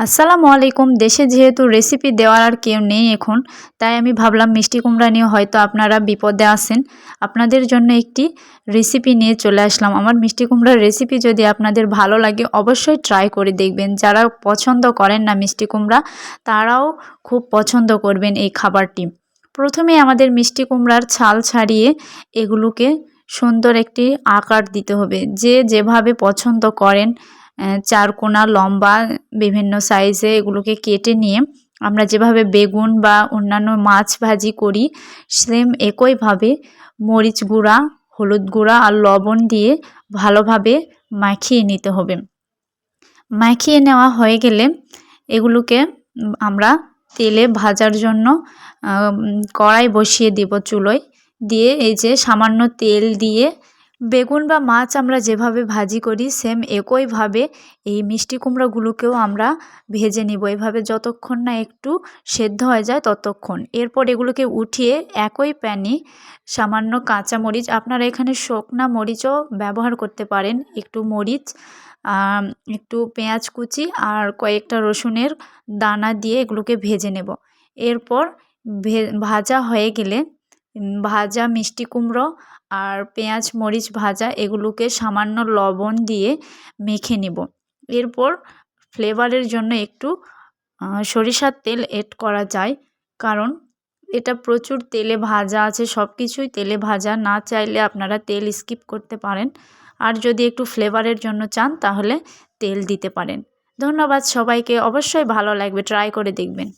আসসালামু আলাইকুম। দেশে যেহেতু রেসিপি দেওয়ার আর কেউ নেই এখন, তাই আমি ভাবলাম মিষ্টি কুমড়া নিয়ে হয়তো আপনারা বিপদে আছেন। আপনাদের জন্য একটি রেসিপি নিয়ে চলে আসলাম। আমার মিষ্টি কুমড়ার রেসিপি যদি আপনাদের ভালো লাগে অবশ্যই ট্রাই করে দেখবেন। যারা পছন্দ করেন না মিষ্টি কুমড়া তারাও খুব পছন্দ করবেন এই খাবারটি। প্রথমেই আমাদের মিষ্টি কুমড়ার ছাল ছাড়িয়ে এগুলোকে সুন্দর একটি আকার দিতে হবে। যে যেভাবে পছন্দ করেন চারকোনা লম্বা বিভিন্ন সাইজে এগুলোকে কেটে নিয়ে আমরা যেভাবে বেগুন বা অন্যান্য মাছ ভাজি করি সেম একইভাবে মরিচ গুঁড়া, হলুদ গুঁড়া আর লবণ দিয়ে ভালোভাবে মাখিয়ে নিতে হবে। মাখিয়ে নেওয়া হয়ে গেলে এগুলোকে আমরা তেলে ভাজার জন্য কড়াই বসিয়ে দেব চুলোয়। দিয়ে এই যে সামান্য তেল দিয়ে বেগুন বা মাছ আমরা যেভাবে ভাজি করি সেম একইভাবে এই মিষ্টি কুমড়াগুলোকেও আমরা ভেজে নিব এভাবে যতক্ষণ না একটু সেদ্ধ হয়ে যায় ততক্ষণ। এরপর এগুলোকে উঠিয়ে একই প্যানে সামান্য কাঁচামরিচ, আপনারা এখানে শুকনা মরিচও ব্যবহার করতে পারেন, একটু মরিচ, একটু পেঁয়াজ কুচি আর কয়েকটা রসুনের দানা দিয়ে এগুলোকে ভেজে নেব। এরপর ভাজা হয়ে গেলে ভাজা মিষ্টি কুমড়ো আর পেঁয়াজ মরিচ ভাজা এগুলোকে সামান্য লবণ দিয়ে মেখে নেব। এরপর ফ্লেভারের জন্য একটু সরিষার তেল এড করা যায়, কারণ এটা প্রচুর তেলে ভাজা আছে, সব কিছুই তেলে ভাজা। না চাইলে আপনারা তেল স্কিপ করতে পারেন, আর যদি একটু ফ্লেভারের জন্য চান তাহলে তেল দিতে পারেন। ধন্যবাদ সবাইকে, অবশ্যই ভালো লাগবে, ট্রাই করে দেখবেন।